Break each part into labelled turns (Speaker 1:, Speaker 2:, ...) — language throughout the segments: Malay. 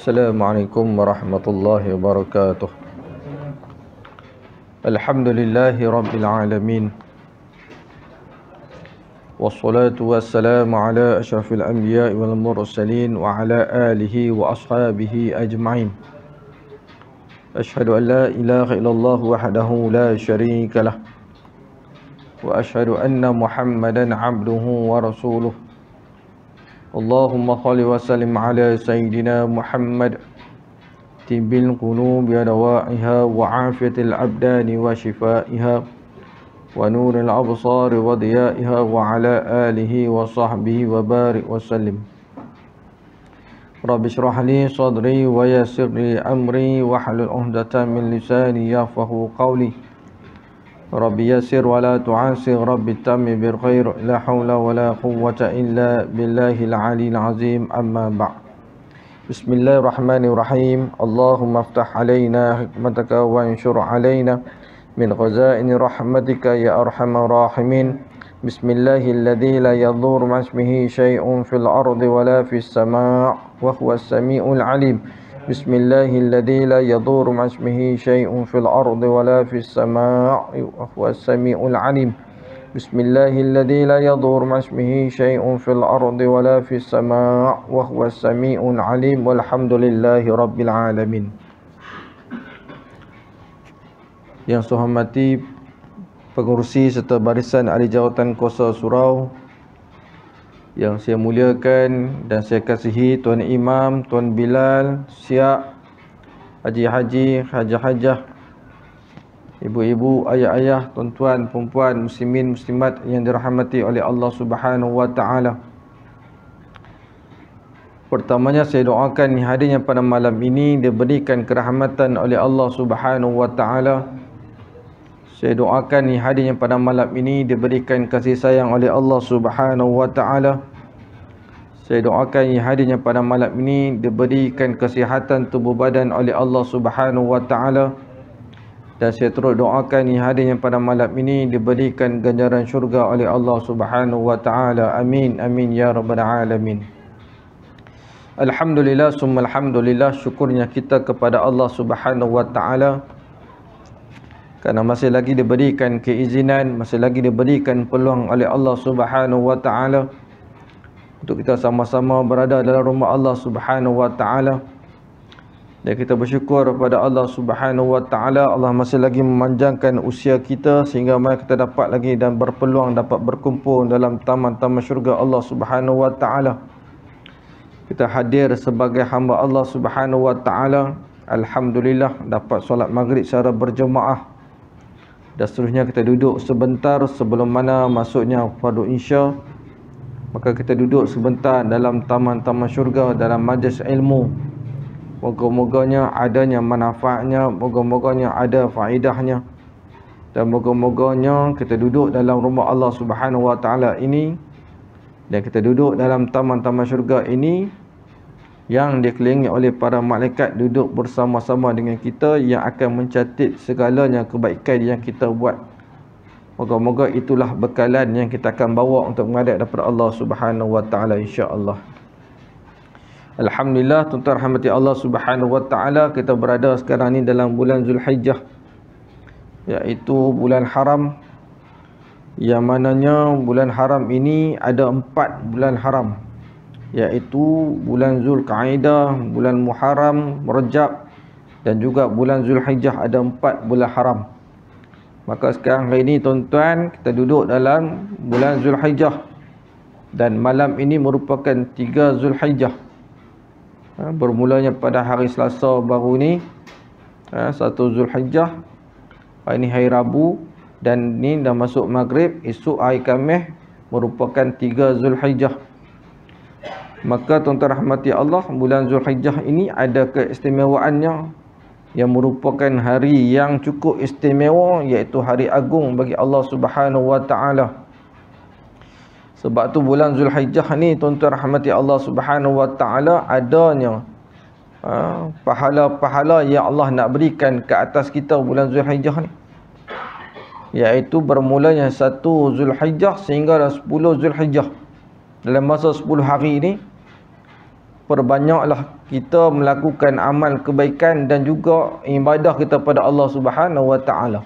Speaker 1: Assalamualaikum warahmatullahi wabarakatuh. Alhamdulillahi rabbil alamin. Wassalatu wassalamu ala asyrafil anbiya'i wal mursalin wa ala alihi wa ashabihi ajma'in. Ashhadu an la ilaha illallah wahdahu la syarika lah. Wa ashhadu anna Muhammadan abduhu wa rasuluh. Allahumma salli wa sallim ala Sayyidina Muhammad tibbil qulubi wa dawa'iha wa afiyatil abdani wa shifaiha wa nuril absari wa diya'iha wa ala alihi wa sahbihi wa barik wa sallim. Rabbi shrah li sadri wa yassir li amri wa hlul 'uqdatam min lisani yafqahu qawli. Rabbi yassir wa la tu'assir, Rabbi tammi bil khair, la hawla wa la quwwata illa billahil aliyyil azim, amma ba'd. Bismillahirrahmanirrahim. Allahumma aftah alaina hikmataka wa anshur alaina min khazaini rahmatika ya arhamar rahimin. Bismillahilladzi la yadhurru ma'asmihi syai'un fil ardi wa la fis sama' wa huwas sami'ul alim. Bismillahilladzi la yadhurru ma'asmihi syai'un fil ardi wa la fis sama'i wa huwas sami'ul alim. Bismillahilladzi la yadhurru ma'asmihi syai'un fil ardi wa la fis sama'i wa huwas sami'ul alim. Walhamdulillahi rabbil alamin. Yang saya hormati pengurusi serta barisan ahli jawatan kuasa surau, yang saya muliakan dan saya kasihi Tuan Imam, Tuan Bilal, Siap, Haji-haji, Hajah-hajah, ibu-ibu, ayah-ayah, tuan-tuan, perempuan, muslimin, muslimat yang dirahmati oleh Allah Subhanahu wa taala. Pertamanya saya doakan hadirnya pada malam ini diberikan kerahmatan oleh Allah Subhanahu wa taala. Saya doakan hadirnya pada malam ini diberikan kasih sayang oleh Allah Subhanahu wa taala. Saya doakan hadirnya pada malam ini diberikan kesihatan tubuh badan oleh Allah Subhanahu wa taala. Dan saya terus doakan hadirnya pada malam ini diberikan ganjaran syurga oleh Allah Subhanahu wa taala. Amin amin ya rabbal alamin. Alhamdulillah summa alhamdulillah, syukurnya kita kepada Allah Subhanahu wa taala kerana masih lagi diberikan keizinan, masih lagi diberikan peluang oleh Allah Subhanahu wa taala untuk kita sama-sama berada dalam rumah Allah Subhanahu wa taala. Dan kita bersyukur kepada Allah Subhanahu wa taala, Allah masih lagi memanjangkan usia kita sehingga mari kita dapat lagi dan berpeluang dapat berkumpul dalam taman-taman syurga Allah Subhanahu wa taala. Kita hadir sebagai hamba Allah Subhanahu wa taala, alhamdulillah dapat solat maghrib secara berjemaah. Dan seterusnya kita duduk sebentar sebelum mana masuknya fardu insya. Maka kita duduk sebentar dalam taman-taman syurga, dalam majlis ilmu. Moga-moganya adanya manfaatnya, moga-moganya ada faedahnya. Dan moga-moganya kita duduk dalam rumah Allah Subhanahu wa taala ini, dan kita duduk dalam taman-taman syurga ini yang dikelilingi oleh para malaikat duduk bersama-sama dengan kita yang akan mencatat segalanya kebaikan yang kita buat. Moga-moga itulah bekalan yang kita akan bawa untuk menghadap daripada Allah Subhanahu wa taala, insya-Allah. Alhamdulillah, tuan-tuan rahmati Allah Subhanahu wa taala, kita berada sekarang ni dalam bulan Zulhijjah, iaitu bulan haram, yang mananya bulan haram ini ada 4 bulan haram, iaitu bulan Zulqa'dah, bulan Muharram, Rajab dan juga bulan Zulhijjah. Ada 4 bulan haram. Maka sekarang hari ini tuan-tuan, kita duduk dalam bulan Zulhijjah dan malam ini merupakan 3 Zulhijjah. Bermulanya pada hari Selasa baru ni, 1 Zulhijjah, hari ini hari Rabu, dan ni dah masuk maghrib, esok hari Khamis merupakan 3 Zulhijjah. Maka tuan-tuan rahmati Allah, bulan Zulhijjah ini ada keistimewaannya yang merupakan hari yang cukup istimewa, iaitu hari agung bagi Allah Subhanahu wa taala. Sebab tu bulan Zulhijjah ni tuan-tuan rahmati Allah Subhanahu wa taala adanya pahala-pahala yang Allah nak berikan ke atas kita bulan Zulhijjah ni, iaitu bermulanya 1 Zulhijjah sehingga 10 Zulhijjah. Dalam masa 10 hari ini perbanyaklah kita melakukan amal kebaikan dan juga ibadah kita pada Allah Subhanahu wa taala.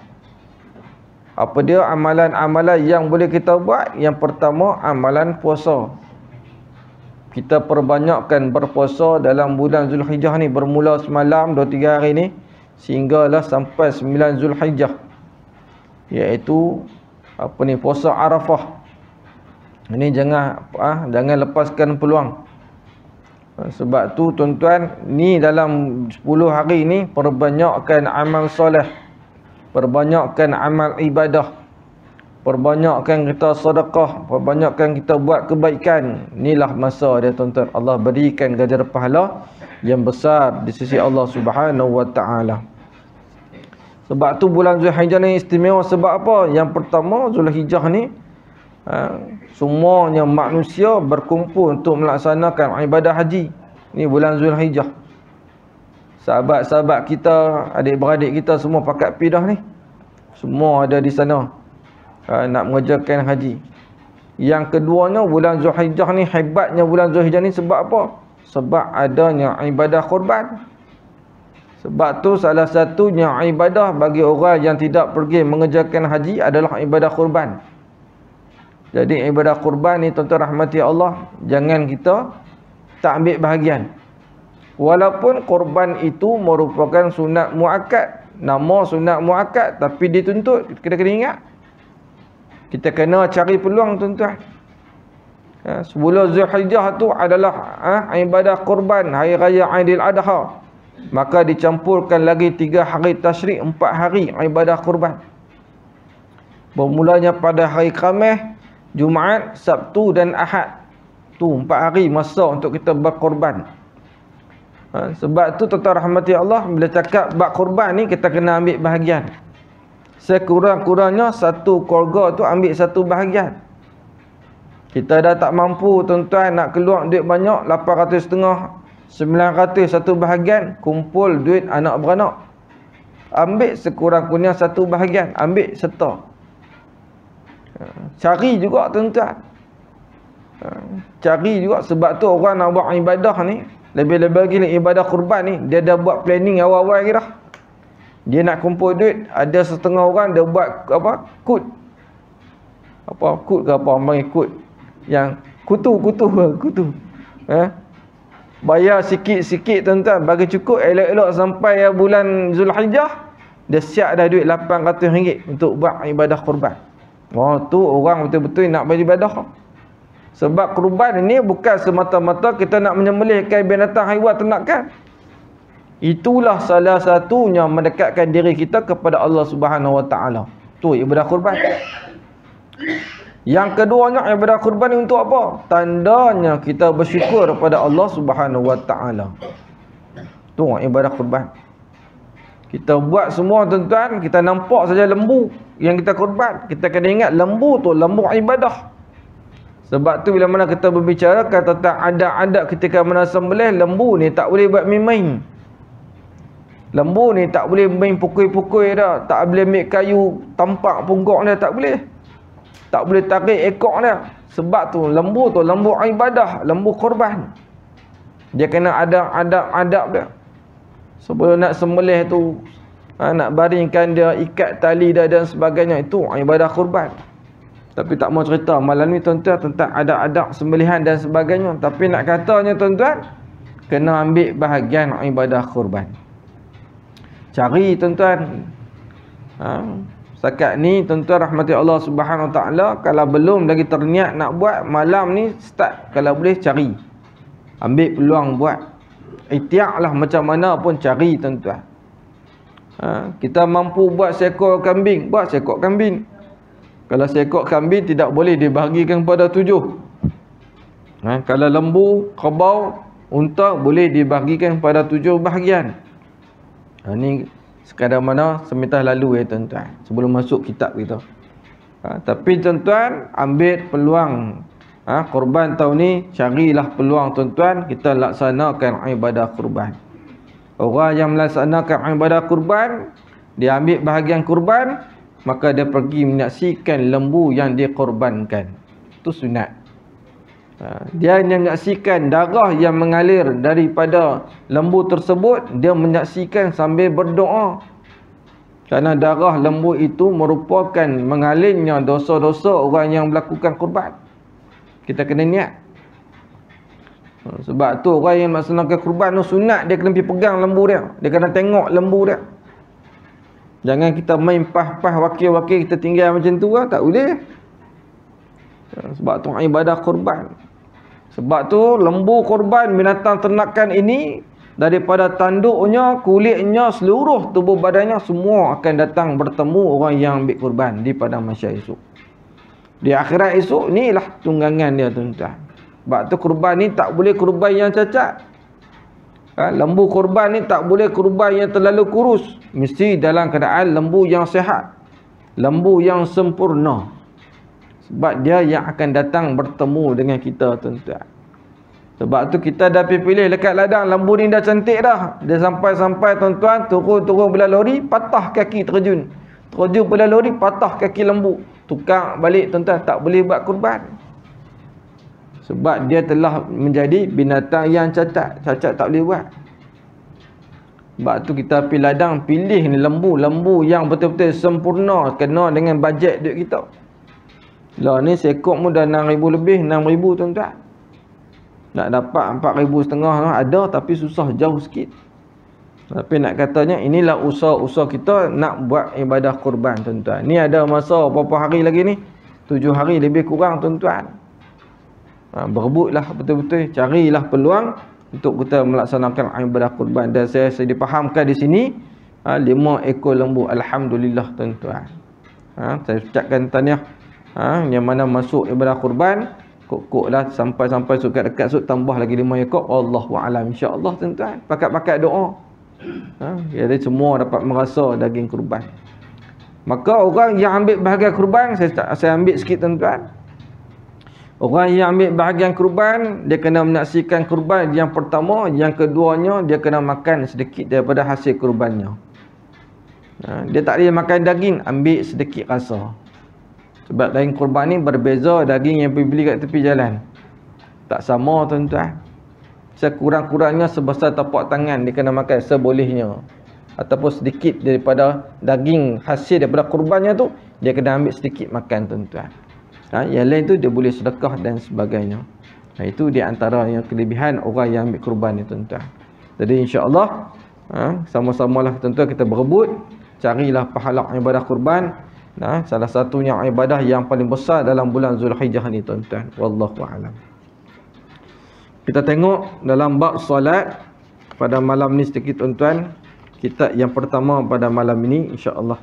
Speaker 1: Apa dia amalan-amalan yang boleh kita buat? Yang pertama, amalan puasa. Kita perbanyakkan berpuasa dalam bulan Zulhijjah ni, bermula semalam 2-3 hari ni sehinggalah sampai 9 Zulhijjah, iaitu puasa Arafah. Ini jangan lepaskan peluang. Sebab tu tuan-tuan, ni dalam 10 hari ni perbanyakkan amal soleh, perbanyakkan amal ibadah, perbanyakkan kita sedekah, perbanyakkan kita buat kebaikan. Inilah masa dia tuan-tuan, Allah berikan ganjaran pahala yang besar di sisi Allah Subhanahu wa taala. Sebab tu bulan Zulhijjah ni istimewa. Sebab apa? Yang pertama, Zulhijjah ni semuanya manusia berkumpul untuk melaksanakan ibadah haji. Ni bulan Zulhijjah. Sahabat-sahabat kita, adik-beradik kita semua pakat pidah ni, semua ada di sana nak mengerjakan haji. Yang keduanya, bulan Zulhijjah ni, hebatnya bulan Zulhijjah ni sebab apa? Sebab adanya ibadah korban. Sebab tu salah satunya ibadah bagi orang yang tidak pergi mengerjakan haji adalah ibadah korban. Jadi ibadah kurban ni tuan-tuan rahmati Allah, jangan kita tak ambil bahagian. Walaupun kurban itu merupakan sunat muakkad, nama sunat muakkad, tapi dituntut, kita kena ingat, kita kena cari peluang tuan-tuan. Sebelum Zulhijjah tu adalah ibadah kurban, hari raya Aidil Adha. Maka dicampurkan lagi 3 hari tasyrik, 4 hari ibadah kurban. Bermulanya pada hari Khamis, Jumaat, Sabtu dan Ahad. Tu 4 hari masa untuk kita berkorban. Sebab tu tuan-tuan rahmati Allah, bila cakap bab korban ni, kita kena ambil bahagian. Sekurang-kurangnya satu keluarga tu ambil satu bahagian. Kita dah tak mampu tuan-tuan nak keluar duit banyak, 850, 900 satu bahagian, kumpul duit anak beranak, ambil sekurang-kurangnya satu bahagian, ambil serta. Cari juga tuan-tuan, cari juga. Sebab tu orang nak buat ibadah ni, lebih-lebih lagi ibadah kurban ni, dia dah buat planning awal-awal lagi dah. Dia nak kumpul duit, ada setengah orang dia buat kut ke apa orang panggil kut, yang kutu bayar sikit-sikit tuan-tuan, bagi cukup elok-elok sampai bulan Zulhijjah, dia siap dah duit RM800 untuk buat ibadah kurban. Tu orang betul-betul nak beribadah. Sebab kurban ini bukan semata-mata kita nak menyembelihkan binatang haiwan ternakan. Itulah salah satunya mendekatkan diri kita kepada Allah Subhanahu wa taala. Tu ibadah kurban. Yang keduanya, ibadah kurban ni untuk apa? Tandanya kita bersyukur kepada Allah Subhanahu wa taala. Tu ibadah kurban. Kita buat semua tuan-tuan, kita nampak saja lembu yang kita korban, kita kena ingat lembu tu lembu ibadah. Sebab tu bila mana kita berbicara tentang adat-adat ketika mana sembelih, lembu ni tak boleh buat main-main. Lembu ni tak boleh main pukul-pukul dah, tak boleh ambil kayu tampak pungguk dia, tak boleh. Tak boleh tarik ekor dia. Sebab tu lembu ibadah, lembu korban. Dia kena ada adab-adab dia. Sebelum nak sembelih tu, nak baringkan dia, ikat tali dia dan sebagainya, itu ibadah kurban. Tapi tak mau cerita malam ni tuan-tuan tentang adab-adab sembelihan dan sebagainya. Tapi nak katanya tuan-tuan, kena ambil bahagian ibadah kurban. Cari tuan-tuan. Setakat ni tuan-tuan rahmati Allah Subhanahu wa taala, kalau belum lagi terniat nak buat, malam ni start, kalau boleh cari. Ambil peluang buat. Ikhtiarlah macam mana pun cari tuan-tuan. Kita mampu buat seekor kambing, buat seekor kambing. Kalau seekor kambing tidak boleh dibahagikan pada 7. Kalau lembu, kerbau, unta boleh dibahagikan pada 7 bahagian. Ini sekadar mana seminta lalu tuan-tuan, sebelum masuk kitab kita. Tapi tuan-tuan ambil peluang. Kurban tahun ni, carilah peluang tuan-tuan, kita laksanakan ibadah kurban. Orang yang melaksanakan ibadah kurban, dia ambil bahagian kurban, maka dia pergi menyaksikan lembu yang dikorbankan. Itu sunat. Dia menyaksikan darah yang mengalir daripada lembu tersebut, dia menyaksikan sambil berdoa. Kerana darah lembu itu merupakan mengalirnya dosa-dosa orang yang melakukan kurban. Kita kena niat. Sebab tu orang yang melaksanakan kurban tu sunat dia kena pergi pegang lembu dia. Dia kena tengok lembu dia. Jangan kita main pah-pah wakil-wakil kita tinggal macam tu lah. Tak boleh. Sebab tu ibadah kurban. Sebab tu lembu kurban binatang ternakan ini, daripada tanduknya, kulitnya, seluruh tubuh badannya semua akan datang bertemu orang yang ambil kurban di padang mahsyar esok. Di akhirat esok ni lah tunggangan dia, tuan-tuan. Sebab tu kurban ni tak boleh kurban yang cacat. Lembu kurban ni tak boleh kurban yang terlalu kurus. Mesti dalam keadaan lembu yang sihat, lembu yang sempurna. Sebab dia yang akan datang bertemu dengan kita, tuan-tuan. Sebab tu kita dah pilih dekat ladang, lembu ni dah cantik dah. Dia sampai-sampai, tuan-tuan, turun belah lori, patah kaki terjun. Terjun belah lori, patah kaki lembu. Tukar balik, tuan-tuan, tak boleh buat kurban. Sebab dia telah menjadi binatang yang cacat. Cacat tak boleh buat. Sebab tu kita pergi ladang, pilih ni lembu yang betul-betul sempurna, kena dengan bajet duit kita. Lah ni sekok mu dah 6,000 lebih, 6,000, tuan-tuan. Nak dapat 4,500 ada, tapi susah, jauh sikit. Tapi nak katanya inilah usaha-usaha kita nak buat ibadah kurban, tuan-tuan. Ni ada masa berapa hari lagi ni? 7 hari lebih kurang, tuan-tuan. Berebutlah betul-betul, carilah peluang untuk kita melaksanakan ibadah kurban. Dan saya dipahamkan di sini 5 ekor lembu, alhamdulillah, tuan-tuan. Saya ucapkan tahniah. Yang mana masuk ibadah kurban, kok lah sampai dekat sud tambah lagi 5 ekor. Allahu a'lam, insya-Allah, tuan-tuan. Pakat-pakat doa. Jadi semua dapat merasa daging kurban. Maka orang yang ambil bahagian kurban, saya ambil sikit, tuan-tuan. Orang yang ambil bahagian kurban, dia kena menyaksikan kurban yang pertama, yang keduanya dia kena makan sedikit daripada hasil kurbannya. Dia tak boleh makan daging, ambil sedikit rasa. Sebab daging kurban ni berbeza daging yang beli kat tepi jalan. Tak sama, tuan-tuan. Sekurang-kurangnya sebesar tapak tangan dia kena makan sebolehnya. Ataupun sedikit daripada daging hasil daripada kurbannya tu, dia kena ambil sedikit makan, tuan-tuan. Yang lain tu dia boleh sedekah dan sebagainya. Itu di antara yang kelebihan orang yang ambil kurban ni, tuan-tuan. Jadi insya-Allah sama-samalah, tuan-tuan, kita berebut, carilah pahala ibadah kurban. Salah satunya ibadah yang paling besar dalam bulan Zulhijjah ni, tuan-tuan. Wallahu a'lam. Kita tengok dalam bab solat pada malam ni sedikit, tuan-tuan. Kitab yang pertama pada malam ini, insya-Allah.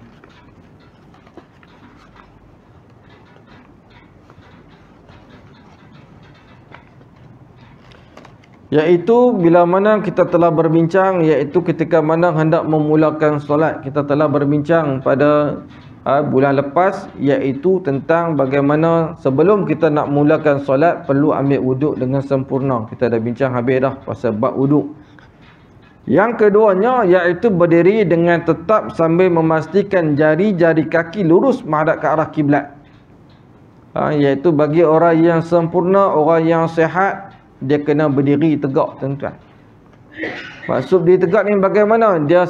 Speaker 1: Iaitu bila mana kita telah berbincang, iaitu ketika mana hendak memulakan solat. Kita telah berbincang pada bulan lepas, iaitu tentang bagaimana sebelum kita nak mulakan solat perlu ambil wuduk dengan sempurna. Kita dah bincang habis dah pasal bab wuduk. Yang keduanya iaitu berdiri dengan tetap sambil memastikan jari-jari kaki lurus menghadap ke arah kiblat. Iaitu bagi orang yang sempurna, orang yang sihat, dia kena berdiri tegak, tuan-tuan. Maksud dia tegak ni bagaimana? Dia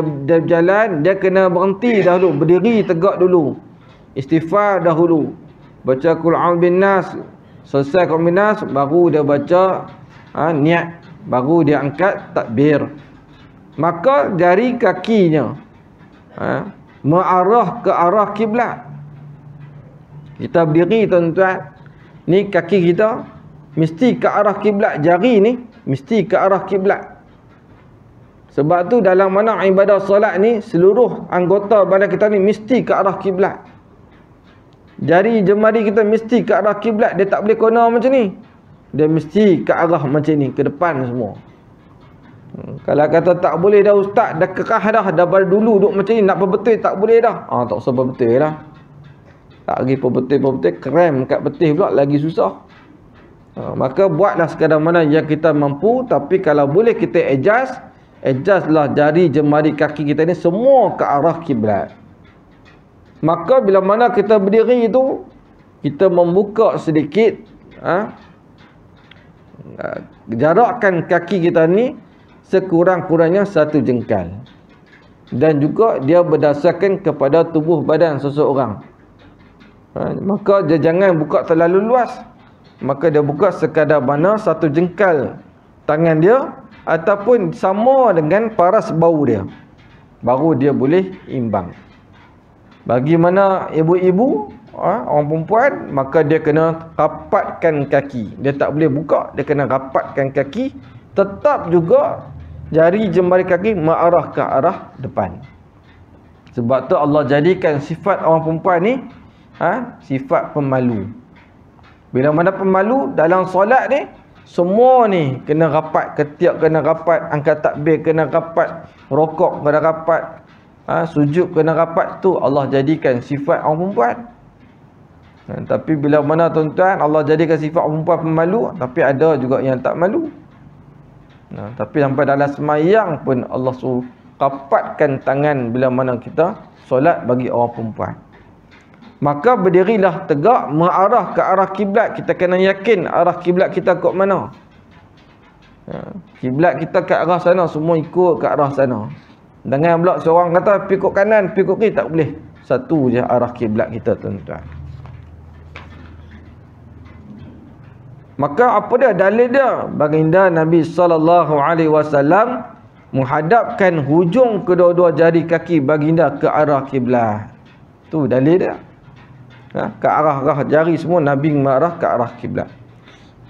Speaker 1: berjalan, dia kena berhenti dahulu, berdiri tegak dulu. Istighfar dahulu. Baca Qul a'udzu binnas, selesai Qul binnas baru dia baca niat, baru dia angkat takbir. Maka jari kakinya mengarah ke arah kiblat. Kita berdiri, tuan-tuan. Ni kaki kita mesti ke arah kiblat, jari ni mesti ke arah kiblat. Sebab tu dalam mana ibadah solat ni, seluruh anggota badan kita ni mesti ke arah kiblat. Jari jemari kita mesti ke arah kiblat. Dia tak boleh kona macam ni. Dia mesti ke arah macam ni, ke depan semua. Kalau kata tak boleh dah ustaz, dah kerah dah pada dulu duduk macam ni, nak berbetul tak boleh dah. Tak usah berbetul dah. Tak lagi berbetul, krem kat betul pula lagi susah. Maka buatlah sekadar mana yang kita mampu. Tapi kalau boleh kita adjustlah jari jemari kaki kita ni semua ke arah kiblat. Maka bila mana kita berdiri itu, kita membuka sedikit jarakkan kaki kita ni sekurang-kurangnya 1 jengkal. Dan juga dia berdasarkan kepada tubuh badan seseorang. Maka dia jangan buka terlalu luas. Maka dia buka sekadar mana 1 jengkal tangan dia ataupun sama dengan paras bau dia. Baru dia boleh imbang. Bagi mana ibu-ibu, orang perempuan, maka dia kena rapatkan kaki. Dia tak boleh buka, dia kena rapatkan kaki. Tetap juga jari jemari kaki mengarah ke arah depan. Sebab tu Allah jadikan sifat orang perempuan ni sifat pemalu. Bila mana pemalu dalam solat ni, semua ni kena rapat, ketiak kena rapat, angkat takbir kena rapat, rokok kena rapat, sujud kena rapat. Tu Allah jadikan sifat orang perempuan. Tapi bila mana tuan-tuan Allah jadikan sifat orang perempuan pemalu, tapi ada juga yang tak malu. Tapi sampai dalam semayang pun Allah suruh rapatkan tangan bila mana kita solat bagi orang perempuan. Maka berdirilah tegak mengarah ke arah kiblat. Kita kena yakin arah kiblat kita ke mana. Kiblat kita ke arah sana, semua ikut ke arah sana. Jangan pula seorang kata pergi kanan, pergi kiri, tak boleh. Satu je arah kiblat kita, tuan-tuan. Maka apa dia dalil dia? Baginda Nabi SAW menghadapkan hujung kedua-dua jari kaki baginda ke arah kiblat. Tu dalil dia. Ke arah jari semua Nabi mengarah ke arah kiblat.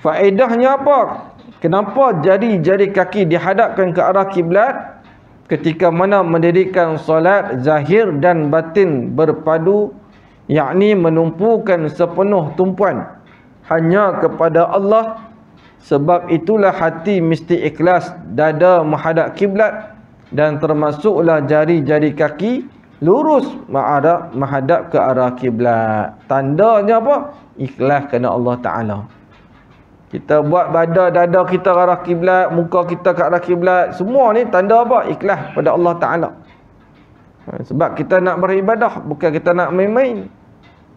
Speaker 1: Faedahnya apa? Kenapa jari-jari kaki dihadapkan ke arah kiblat? Ketika mana mendirikan solat zahir dan batin berpadu, yakni menumpukan sepenuh tumpuan hanya kepada Allah. Sebab itulah hati mesti ikhlas, dada menghadap kiblat, dan termasuklah jari-jari kaki lurus menghadap ke arah kiblat. Tandanya apa? Ikhlas kerana Allah Ta'ala. Kita buat dada kita ke arah kiblat, muka kita ke arah kiblat, semua ni tanda apa? Ikhlas pada Allah Ta'ala. Sebab kita nak beribadah, bukan kita nak main-main.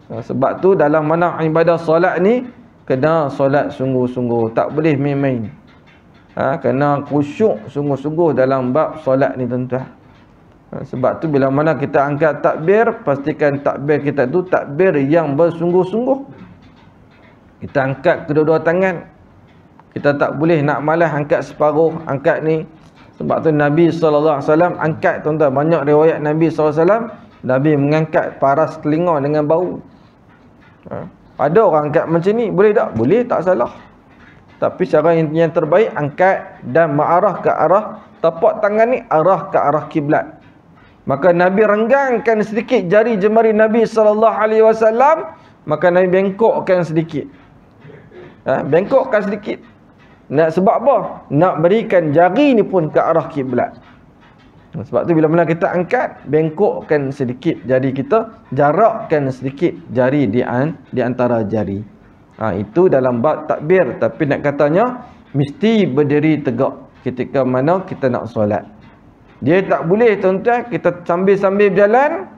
Speaker 1: Sebab tu dalam mana ibadah solat ni, kena solat sungguh-sungguh, tak boleh main-main. Kena khusyuk sungguh-sungguh dalam bab solat ni, tuan-tuan. Sebab tu bila mana kita angkat takbir, pastikan takbir kita tu takbir yang bersungguh-sungguh. Kita angkat kedua-dua tangan. Kita tak boleh nak malas angkat separuh, angkat ni. Sebab tu Nabi SAW angkat, tuan-tuan. Banyak riwayat Nabi SAW, Nabi mengangkat paras telinga dengan bau. Ada orang angkat macam ni, boleh tak? Boleh, tak salah. Tapi cara yang terbaik, angkat dan mengarah ke arah tapak tangan ni, arah ke arah kiblat. Maka Nabi renggangkan sedikit jari jemari Nabi SAW, maka Nabi bengkokkan sedikit. Bengkokkan sedikit. Sebab apa? Nak berikan jari ni pun ke arah kiblat. Sebab tu bila mana kita angkat, bengkokkan sedikit jari kita, jarakkan sedikit jari di antara jari. Itu dalam bab takbir. Tapi nak katanya, mesti berdiri tegak ketika mana kita nak solat. Dia tak boleh, tuan-tuan, kita sambil-sambil berjalan,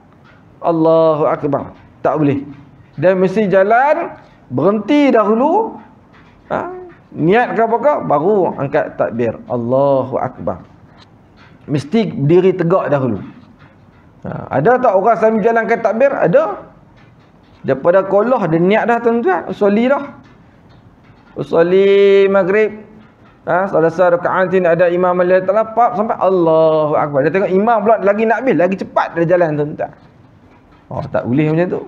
Speaker 1: Allahu Akbar. Tak boleh. Dia mesti jalan, berhenti dahulu, niat ke apa-apa, baru angkat takbir. Allahu Akbar. Mesti berdiri tegak dahulu. Ada tak orang sambil jalankan takbir? Ada. Daripada kolah, dia niat dah, tuan-tuan. Usoli dah. Usoli maghrib. Selesai rakaat ini ada imam Allah Ta'ala, sampai Allahu Akbar. Dia tengok imam pula lagi nak habis, lagi cepat dia jalan, tuan-tuan. Tak boleh macam tu.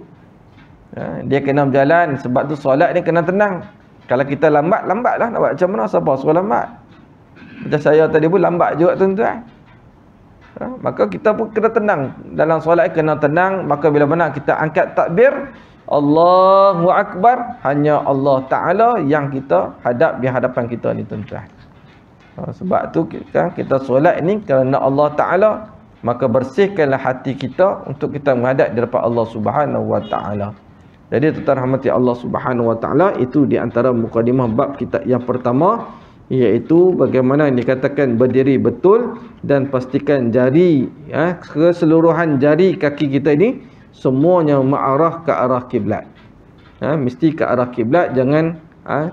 Speaker 1: Dia kena berjalan. Sebab tu solat ni kena tenang. Kalau kita lambat lah. Nak buat macam mana? Siapa suruh lambat? Macam saya tadi pun lambat juga, tuan-tuan. Maka kita pun kena tenang. Dalam solat kena tenang. Maka bila mana kita angkat takbir, Allahu Akbar, hanya Allah Ta'ala yang kita hadap di hadapan kita ni, tuan-tuan. Sebab tu kita solat ni kerana Allah Ta'ala, maka bersihkanlah hati kita untuk kita menghadap di hadapan Allah Subhanahu Wa Ta'ala. Jadi tuan-tuan rahmati Allah Subhanahu Wa Ta'ala, itu di antara mukadimah bab kita yang pertama, iaitu bagaimana yang dikatakan berdiri betul dan pastikan jari, keseluruhan jari kaki kita ini semuanya mengarah ke arah kiblat. Mesti ke arah kiblat, jangan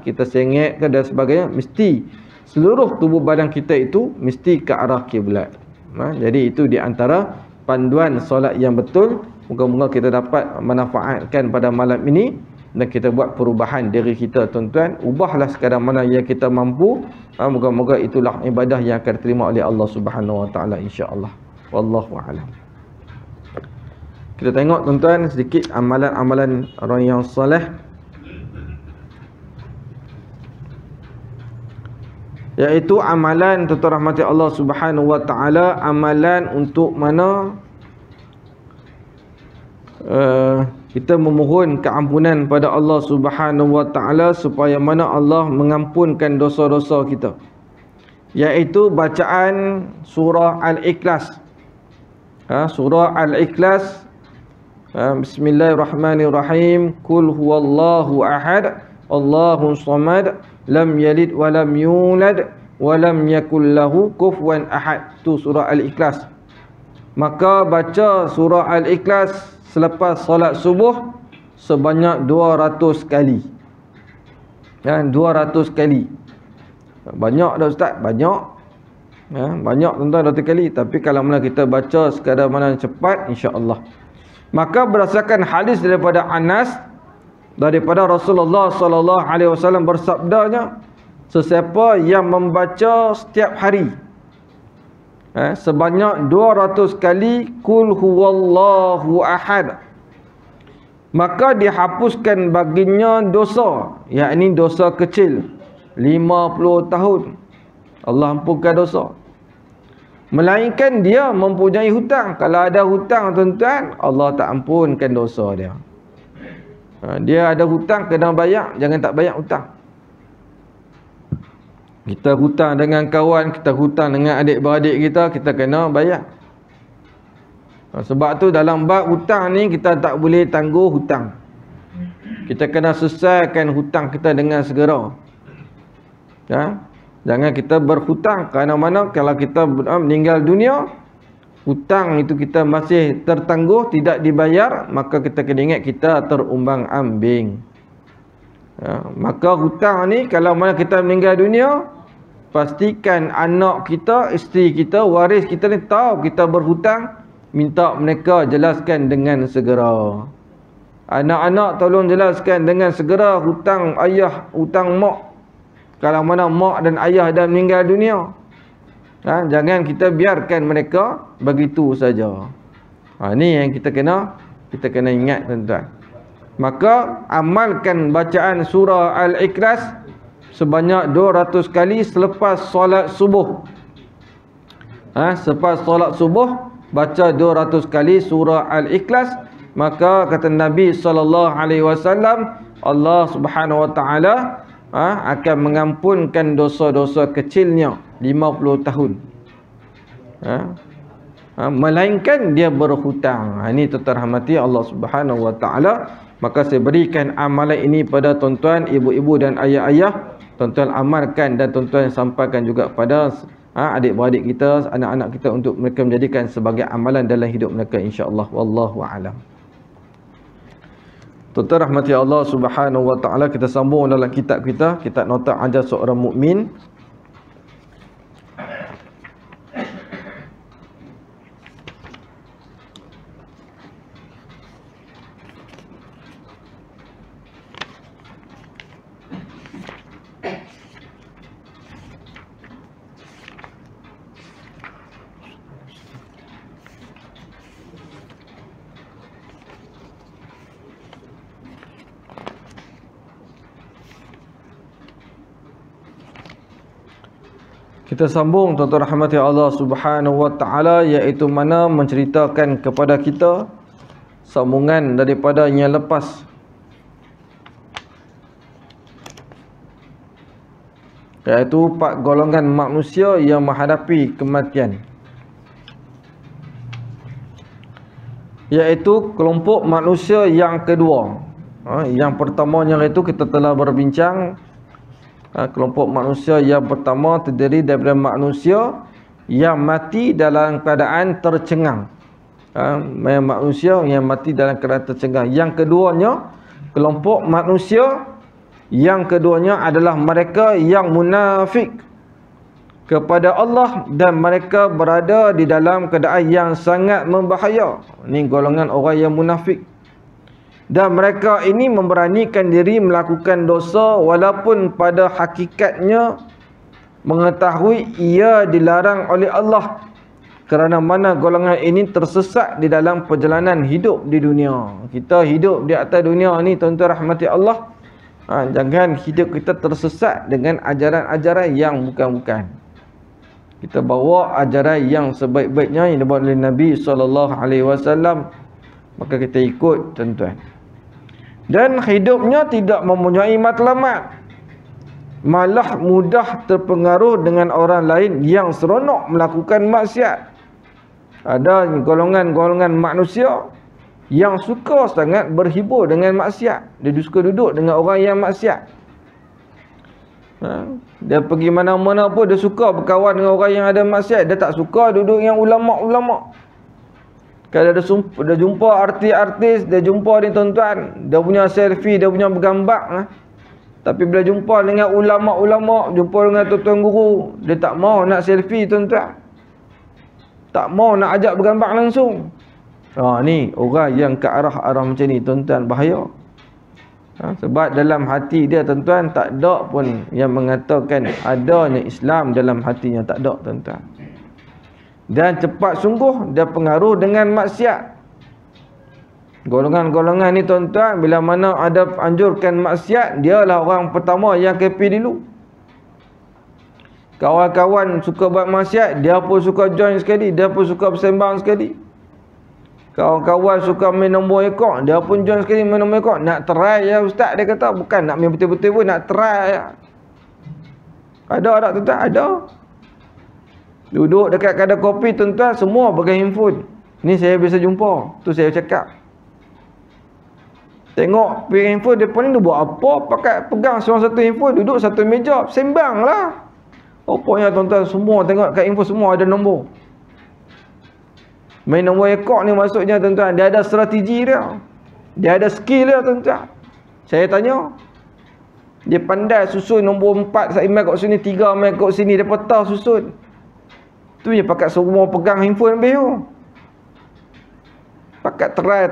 Speaker 1: kita sengit ke dan sebagainya, mesti seluruh tubuh badan kita itu mesti ke arah kiblat. Jadi itu di antara panduan solat yang betul. Moga-moga kita dapat manfaatkan pada malam ini dan kita buat perubahan diri kita tuan-tuan. Ubahlah sekadar mana yang kita mampu. Moga-moga itulah ibadah yang akan diterima oleh Allah Subhanahu Wa Taala, insya-Allah. Wallahu a'lam. Kita tengok tuan-tuan sedikit amalan-amalan orang yang soleh, iaitu amalan tuan-tuan rahmati Allah Subhanahu Wa Taala, amalan untuk mana kita memohon keampunan pada Allah Subhanahu Wa Taala supaya mana Allah mengampunkan dosa-dosa kita, iaitu bacaan surah Al-Ikhlas. Surah Al-Ikhlas, Bismillahirrahmanirrahim. Qul huwallahu ahad, Allahus samad, lam yalid wa lam yulad wa lam yakul lahu kufuwan ahad. Tu surah Al-Ikhlas. Maka baca surah Al-Ikhlas selepas solat subuh sebanyak 200 kali. 200 kali. Banyak dah ustaz, banyak. Banyak tuan-tuan 200 kali, tapi kalau mana kita baca sekadar mana cepat, insya-Allah. Maka berdasarkan hadis daripada Anas, daripada Rasulullah sallallahu alaihi wasallam bersabdanya, sesiapa yang membaca setiap hari sebanyak 200 kali Qul huwallahu ahad, maka dihapuskan baginya dosa, yakni dosa kecil 50 tahun. Allah ampunkan dosa. Melainkan dia mempunyai hutang. Kalau ada hutang tuan-tuan, Allah tak ampunkan dosa dia. Dia ada hutang, kena bayar, jangan tak bayar hutang. Kita hutang dengan kawan, kita hutang dengan adik-beradik kita, kita kena bayar. Sebab tu dalam bab hutang ni kita tak boleh tangguh hutang. Kita kena selesaikan hutang kita dengan segera. Jangan kita berhutang, kerana mana kalau kita meninggal dunia, hutang itu kita masih tertangguh, tidak dibayar, maka kita kena ingat kita terumbang ambing. Maka hutang ni kalau mana kita meninggal dunia, pastikan anak kita, isteri kita, waris kita ni tahu kita berhutang, minta mereka jelaskan dengan segera. Anak-anak tolong jelaskan dengan segera hutang ayah, hutang mak. Kalau mana mak dan ayah dah meninggal dunia, jangan kita biarkan mereka begitu saja. Ni yang kita kena ingat tuan-tuan. Maka amalkan bacaan surah Al-Ikhlas sebanyak 200 kali selepas solat subuh. Selepas solat subuh baca 200 kali surah Al-Ikhlas, maka kata Nabi SAW, Allah Subhanahu Wa Taala akan mengampunkan dosa-dosa kecilnya 50 tahun. Melainkan dia berhutang. Ini terhormati Allah Subhanahu Wa Taala. Maka saya berikan amalan ini pada tuan-tuan, ibu-ibu dan ayah-ayah. Tuan-tuan amalkan dan tuan-tuan sampaikan juga pada adik-beradik kita, anak-anak kita, untuk mereka menjadikan sebagai amalan dalam hidup mereka, insya-Allah. Wallahu a'lam. Tuan-tuan rahmati Allah Subhanahu Wa Taala, kita sambung dalam kitab kita, kitab Nota Ajar Seorang Mukmin. Kita sambung tuan-tuan rahmati Allah Subhanahu Wa Taala, iaitu mana menceritakan kepada kita sambungan daripada yang lepas, iaitu 4 golongan manusia yang menghadapi kematian. Iaitu kelompok manusia yang kedua. Yang pertamanya itu kita telah berbincang. Kelompok manusia yang pertama terdiri daripada manusia yang mati dalam keadaan tercengang. Manusia yang mati dalam keadaan tercengang. Yang keduanya, kelompok manusia Yang keduanya adalah mereka yang munafik kepada Allah dan mereka berada di dalam keadaan yang sangat membahaya. Ini golongan orang yang munafik. Dan mereka ini memberanikan diri melakukan dosa walaupun pada hakikatnya mengetahui ia dilarang oleh Allah. Kerana mana golongan ini tersesat di dalam perjalanan hidup di dunia. Kita hidup di atas dunia ni, tuan-tuan rahmati Allah, jangan hidup kita tersesat dengan ajaran-ajaran yang bukan-bukan. Kita bawa ajaran yang sebaik-baiknya yang dibawa oleh Nabi SAW, maka kita ikut, tuan-tuan. Dan hidupnya tidak mempunyai matlamat, malah mudah terpengaruh dengan orang lain yang seronok melakukan maksiat. Ada golongan-golongan manusia yang suka sangat berhibur dengan maksiat. Dia suka duduk dengan orang yang maksiat. Dia pergi mana-mana pun dia suka berkawan dengan orang yang ada maksiat. Dia tak suka duduk dengan ulama'-ulama'. Kalau dia jumpa artis-artis, dia jumpa ni tuan-tuan, dia punya selfie, dia punya bergambar. Tapi bila jumpa dengan ulama'-ulama', jumpa dengan tuan-tuan guru, dia tak mau nak selfie, tuan-tuan. Tak mau nak ajak bergambar langsung. Ni orang yang ke arah-arah macam ni, tuan-tuan, bahaya. Sebab dalam hati dia, tuan-tuan, tak ada pun yang mengatakan adanya Islam dalam hatinya. Tak ada, tuan-tuan. Dan cepat sungguh dia pengaruh dengan maksiat. Golongan-golongan ni, tuan-tuan, bila mana ada anjurkan maksiat, dialah orang pertama yang kepi dulu. Kawan-kawan suka buat maksiat, dia pun suka join sekali, dia pun suka bersembang sekali. Kawan-kawan suka main nombor ekor, dia pun join sekali main nombor ekor. Nak try ya ustaz, dia kata. Bukan nak main betul-betul pun, nak try ya. Ada tak, tuan-tuan? Ada. Duduk dekat kedai kopi, tuan-tuan, semua pegang handphone. Ni saya biasa jumpa, tu saya cakap. Tengok pegang handphone, dia ni dia buat apa? Pakai pegang seorang satu handphone, duduk satu meja, sembang lah. Rupanya, tuan-tuan, semua tengok kat handphone, semua ada nombor. Main nombor ekor ni maksudnya, tuan-tuan, dia ada strategi dia. Dia ada skill dia, tuan-tuan. Saya tanya, dia pandai susun nombor 4 saya main kat sini, 3 main kat sini, dia patah susun. Tu je pakat semua pegang handphone habis tu. Pakat try,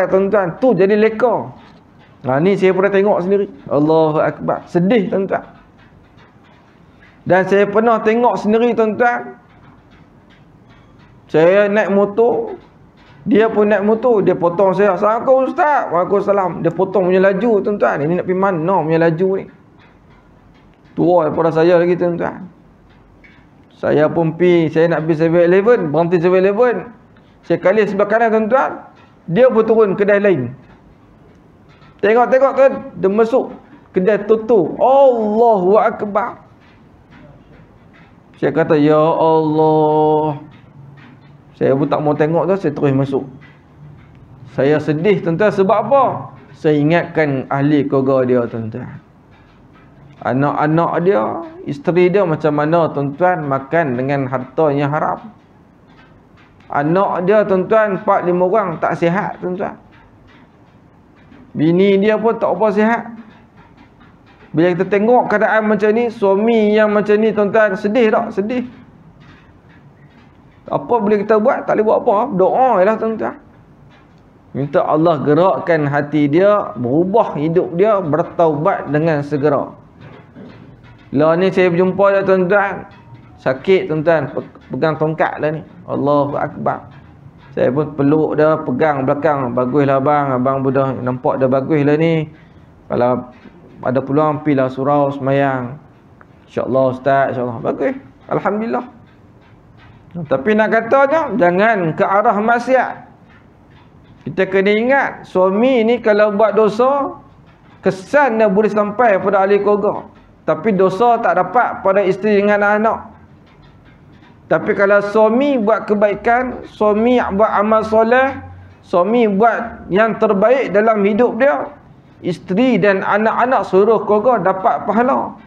Speaker 1: tuan-tuan. Tu jadi leka. Ni saya pernah tengok sendiri. Allahu Akbar. Sedih, tuan-tuan. Dan saya pernah tengok sendiri, tuan-tuan. Saya naik motor, dia pun naik motor, dia potong saya. Assalamualaikum ustaz. Waalaikumsalam. Dia potong punya laju, tuan-tuan. Ini nak pergi mana punya laju ni? Tua daripada saya lagi, tuan-tuan. Saya pun saya nak pergi 7-Eleven, berhenti 7-Eleven. Saya kali sebelah kanan, tuan-tuan. Dia pun turun kedai lain. Tengok-tengok, tuan, dia masuk kedai tutup. Allahu Akbar. Saya kata, ya Allah. Saya pun tak mau tengok tu, saya terus masuk. Saya sedih, tuan-tuan, sebab apa? Saya ingatkan ahli keluarga dia, tuan-tuan. Anak-anak dia, isteri dia macam mana, tuan-tuan, makan dengan harta yang haram. Anak dia, tuan-tuan, 4-5 orang tak sihat, tuan-tuan. Bini dia pun tak apa sihat. Bila kita tengok keadaan macam ni, suami yang macam ni, tuan-tuan, sedih tak? Sedih. Apa boleh kita buat? Tak boleh buat apa. Doa je lah, tuan-tuan. Minta Allah gerakkan hati dia, berubah hidup dia, bertaubat dengan segera. Lah ni saya berjumpa dia, tuan-tuan. Sakit, tuan-tuan. Pegang tongkat lah ni. Allahu Akbar. Saya pun peluk dia, pegang belakang. Baguslah abang. Abang sudah nampak dah bagus lah ni. Kalau ada peluang, pergilah surau semayang. InsyaAllah ustaz, insyaAllah. Bagus. Alhamdulillah. Tapi nak katanya, jangan ke arah maksiat. Kita kena ingat, suami ni kalau buat dosa, kesan dia boleh sampai pada ahli keluarga. Tapi dosa tak dapat pada isteri dengan anak-anak. Tapi kalau suami buat kebaikan, suami buat amal soleh, suami buat yang terbaik dalam hidup dia, isteri dan anak-anak seluruh keluarga dapat pahala.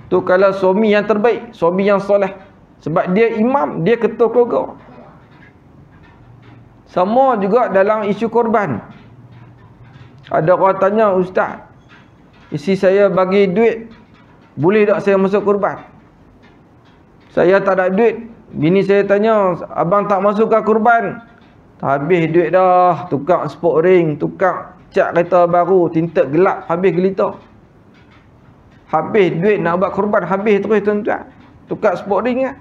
Speaker 1: Tu kalau suami yang terbaik, suami yang soleh. Sebab dia imam, dia ketua keluarga. Sama juga dalam isu korban. Ada orang tanya, "Ustaz, isteri saya bagi duit, boleh tak saya masuk kurban?" Saya tak ada duit. Bini saya tanya, "Abang tak masukkan kurban?" Habis duit dah, tukar sport ring, tukar cat kereta baru, tinted gelap, habis gelita. Habis duit nak buat kurban, habis terus tuan-tuan. Tukar sport ring lah.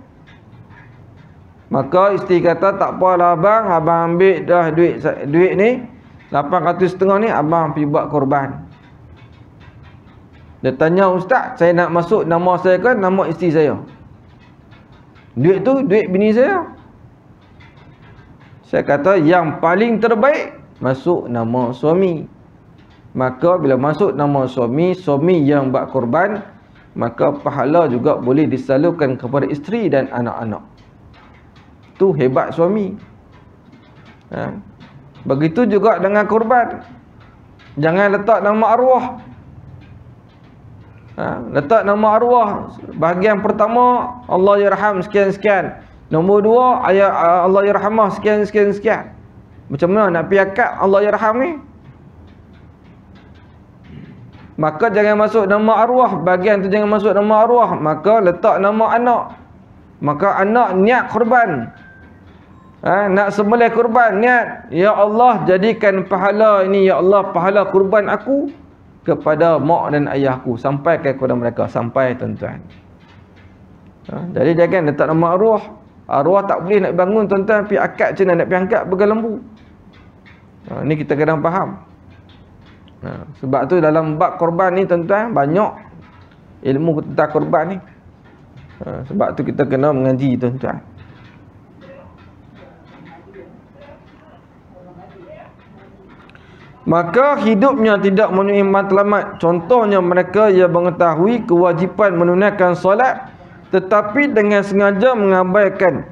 Speaker 1: Maka isteri kata, "Tak apalah abang, abang ambil dah duit ni, 850 ni abang pergi buat korban." Dia tanya, "Ustaz, saya nak masuk nama saya ke nama isteri saya?" Duit tu duit bini saya. Saya kata yang paling terbaik masuk nama suami. Maka bila masuk nama suami, suami yang buat korban, maka pahala juga boleh disalurkan kepada isteri dan anak-anak. Tu hebat suami. Begitu juga dengan korban. Jangan letak nama arwah. Letak nama arwah. Bahagian pertama, Allah yarham sekian-sekian. Nombor 2, ayat Allah yarhamah sekian-sekian. Macam mana nak pergi akad Allah yarham ni? Maka jangan masuk nama arwah. Bahagian tu jangan masuk nama arwah. Maka letak nama anak. Maka anak niat korban. Nak sembelih kurban, niat, "Ya Allah, jadikan pahala ini, ya Allah, pahala kurban aku kepada mak dan ayahku." Sampai kepada mereka, sampai tuan-tuan. Jadi jangan letak nama arwah. Arwah tak boleh nak bangun tuan-tuan, pergi akad macam mana nak pergi angkat pegang lembu. Ni kita kena faham. Sebab tu dalam bab korban ni tuan-tuan, banyak ilmu tentang korban ni. Sebab tu kita kena mengaji tuan-tuan. Maka hidupnya tidak memenuhi matlamat. Contohnya mereka yang mengetahui kewajipan menunaikan solat, tetapi dengan sengaja mengabaikan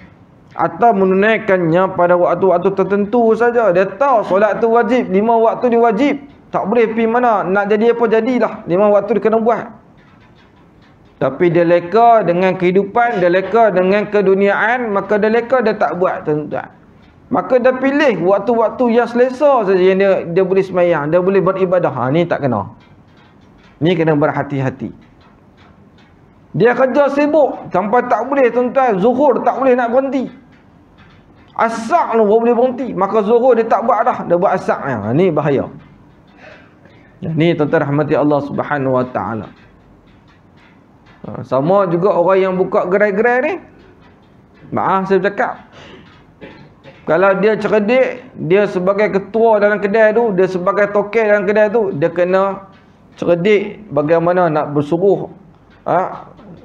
Speaker 1: atau menunaikannya pada waktu-waktu tertentu saja. Dia tahu solat tu wajib, 5 waktu dia wajib. Tak boleh pergi mana, nak jadi apa jadilah, 5 waktu dia kena buat. Tapi dia leka dengan kehidupan, dia leka dengan keduniaan, maka dia leka, dia tak buat tuan-tuan. Maka dia pilih waktu-waktu yang selesa saja yang dia boleh sembahyang, dia boleh beribadah. Ni tak kena. Ni kena berhati-hati. Dia kerja sibuk sampai tak boleh tuan-tuan, zuhur tak boleh nak berhenti. Asar tu baru boleh berhenti. Maka zuhur dia tak buat dah, dia buat asar. Ni bahaya. Ni tuan-tuan rahmati Allah Subhanahu Wa Taala. Sama juga orang yang buka gerai-gerai ni. Maaf saya cakap, kalau dia cerdik, dia sebagai ketua dalam kedai tu, dia sebagai tokel dalam kedai tu, dia kena cerdik bagaimana nak bersuruh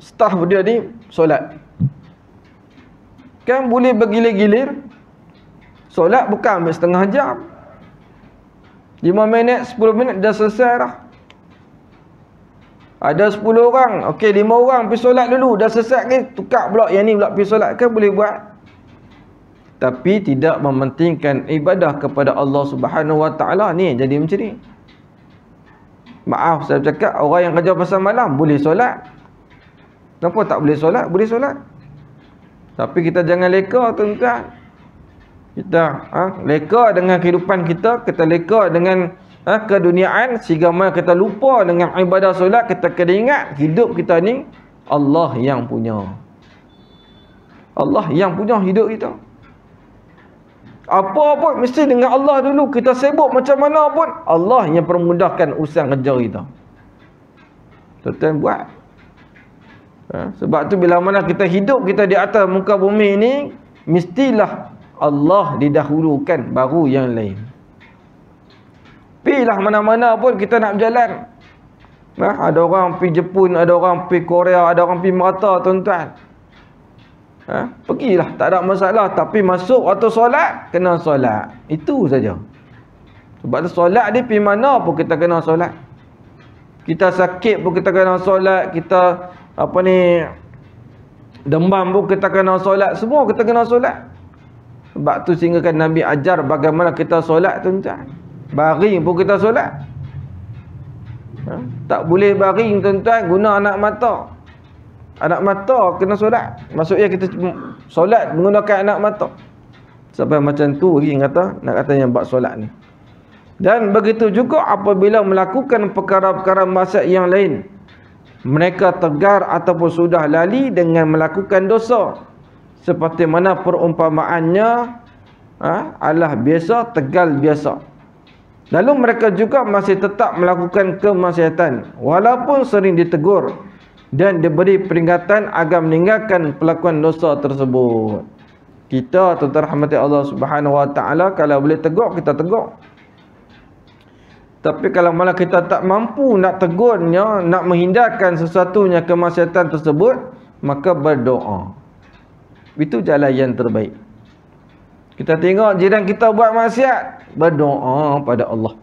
Speaker 1: staff dia ni solat. Kan boleh bergilir-gilir. Solat bukan ambil setengah jam, 5 minit, 10 minit dah selesai dah. Ada 10 orang, okey 5 orang pergi solat dulu, dah selesai ke, tukar pula yang ni pula pergi solat, kan boleh buat. Tapi tidak mementingkan ibadah kepada Allah Subhanahu Wa Taala. Ni jadi macam ni. Maaf saya cakap, orang yang kerja pasal malam boleh solat. Kenapa tak boleh solat? Boleh solat. Tapi kita jangan leka tuan-tuan. Kita leka dengan kehidupan kita, kita leka dengan keduniaan, sehingga mana kita lupa dengan ibadah solat. Kita kena ingat hidup kita ni Allah yang punya. Allah yang punya hidup kita. Apa pun mesti dengan Allah dulu. Kita sibuk macam mana pun, Allah yang permudahkan urusan kerja kita. Tuan-tuan buat. Sebab tu bila mana kita hidup kita di atas muka bumi ni, mestilah Allah didahulukan baru yang lain. Pilah mana-mana pun kita nak berjalan. Ada orang pergi Jepun, ada orang pergi Korea, ada orang pergi Merata tuan-tuan. Pergilah, tak ada masalah. Tapi masuk waktu solat, kena solat. Itu saja. Sebab tu solat ni pergi mana pun kita kena solat. Kita sakit pun kita kena solat. Kita demam pun kita kena solat. Semua kita kena solat. Sebab tu sehingga kan Nabi ajar bagaimana kita solat tuan-tuan. Baring pun kita solat. Tak boleh baring tuan-tuan guna anak mata. Anak mata kena solat. Maksudnya kita solat menggunakan anak mata. Sampai macam tu lagi kata, nak katanya bab solat ni. Dan begitu juga apabila melakukan perkara-perkara maksiat yang lain, mereka tegar ataupun sudah lali dengan melakukan dosa, seperti mana perumpamaannya adalah biasa, tegal biasa. Lalu mereka juga masih tetap melakukan kemaksiatan walaupun sering ditegur dan diberi peringatan agar meninggalkan pelakuan dosa tersebut. Kita tuan-tuan rahmati Allah Subhanahu wa taala, kalau boleh tegur kita tegur. Tapi kalau malah kita tak mampu nak tegurnya, nak menghindarkan sesuatunya kemaksiatan tersebut, maka berdoa. Itu jalan yang terbaik. Kita tengok jiran kita buat maksiat, berdoa pada Allah.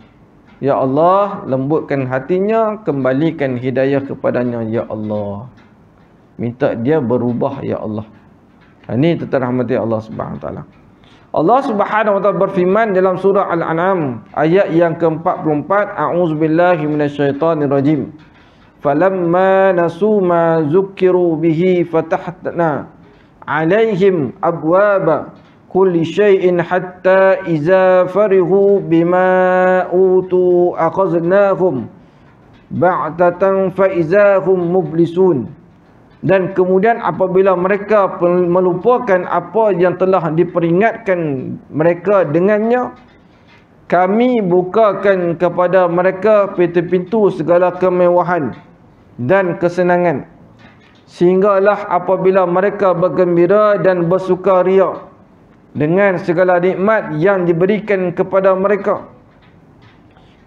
Speaker 1: Ya Allah, lembutkan hatinya, kembalikan hidayah kepadanya ya Allah. Minta dia berubah ya Allah. Ini tuan-tuan rahmati Allah Subhanahu wa taala. Allah Subhanahu wa taala berfirman dalam surah Al-An'am ayat yang ke-44, a'udzubillahi minasyaitonirrajim. Falamma nasu ma zukkiru bihi fatahna 'alaihim abwaba kulli syai'in hatta idza farihu bima utu aqaznahum ba'tatan fa idza hum mublisun. Dan kemudian apabila mereka melupakan apa yang telah diperingatkan mereka dengannya, kami bukakan kepada mereka pintu-pintu segala kemewahan dan kesenangan, sehinggalah apabila mereka bergembira dan bersukaria dengan segala nikmat yang diberikan kepada mereka,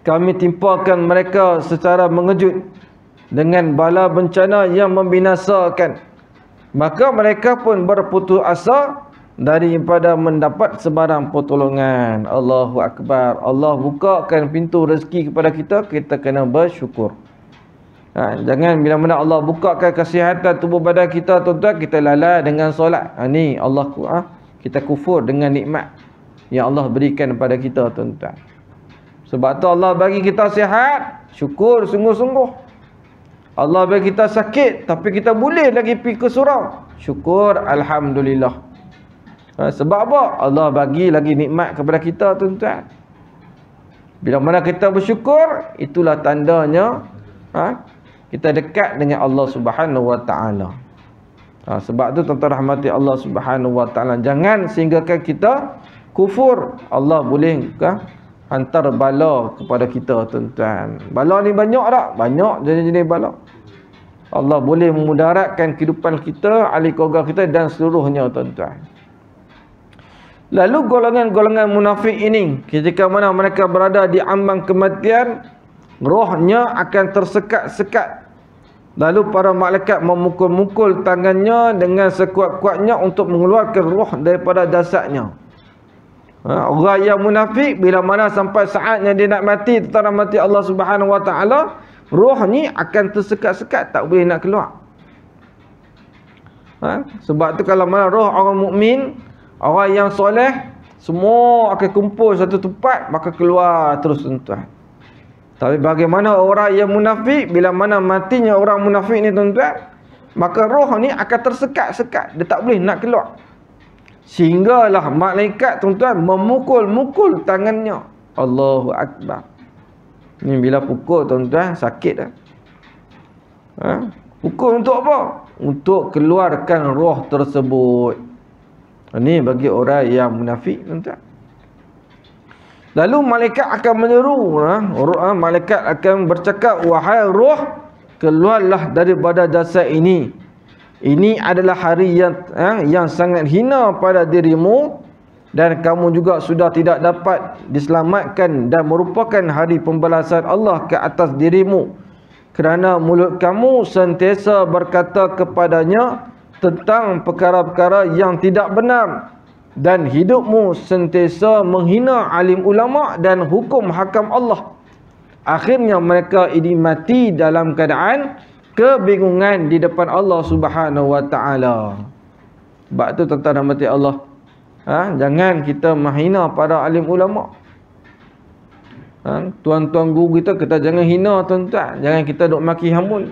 Speaker 1: kami timpakan mereka secara mengejut dengan bala bencana yang membinasakan. Maka mereka pun berputus asa daripada mendapat sebarang pertolongan. Allahu Akbar. Allah bukakan pintu rezeki kepada kita, kita kena bersyukur. Jangan bila mana Allah bukakan kesihatan tubuh badan kita, tuan-tuan, kita lalai dengan solat. Ni Allah kita kufur dengan nikmat yang Allah berikan kepada kita, tuan-tuan. Sebab tu Allah bagi kita sihat, syukur sungguh-sungguh. Allah bagi kita sakit, tapi kita boleh lagi pergi ke surau, syukur alhamdulillah. Sebab apa? Allah bagi lagi nikmat kepada kita, tuan-tuan. Bila mana kita bersyukur, itulah tandanya kita dekat dengan Allah Subhanahu wa taala. Sebab tu tuan-tuan rahmati Allah Subhanahu wa taala, jangan sehinggakan kita kufur. Allah boleh hantar bala kepada kita, tuan-tuan. Bala ni banyak tak? Banyak jenis-jenis bala. Allah boleh memudaratkan kehidupan kita, ahli keluarga kita dan seluruhnya, tuan-tuan. Lalu golongan-golongan munafik ini, ketika mana mereka berada di ambang kematian, rohnya akan tersekat-sekat. Lalu para malaikat memukul-mukul tangannya dengan sekuat-kuatnya untuk mengeluarkan roh daripada jasadnya. Orang yang munafik, bila mana sampai saatnya dia nak mati, tentara mati Allah Subhanahu wa taala, roh ni akan tersekat-sekat, tak boleh nak keluar. Sebab tu kalau mana roh orang mukmin, orang yang soleh, semua akan kumpul satu tempat, maka keluar terus, tuan-tuan. Tapi bagaimana orang yang munafik, bila mana matinya orang munafik ni, tuan-tuan, maka roh ni akan tersekat-sekat, dia tak boleh nak keluar. Sehinggalah malaikat, tuan-tuan, memukul-mukul tangannya. Allahu Akbar. Ni bila pukul, tuan-tuan, sakit dah. Pukul untuk apa? Untuk keluarkan roh tersebut. Ini bagi orang yang munafik, tuan-tuan. Lalu malaikat akan menyeru, malaikat akan bercakap, wahai roh, keluarlah daripada jasad ini. Ini adalah hari yang sangat hina pada dirimu, dan kamu juga sudah tidak dapat diselamatkan, dan merupakan hari pembalasan Allah ke atas dirimu, kerana mulut kamu sentiasa berkata kepadanya tentang perkara-perkara yang tidak benar, dan hidupmu sentiasa menghina alim ulama dan hukum hakam Allah. Akhirnya mereka ini mati dalam keadaan kebingungan di depan Allah Subhanahu wa taala. Sebab tu tuan-tuan rahmati Allah, jangan kita menghina para alim ulama. Tuan-tuan guru kita jangan hina, tuan-tuan. Jangan kita duk maki hamun.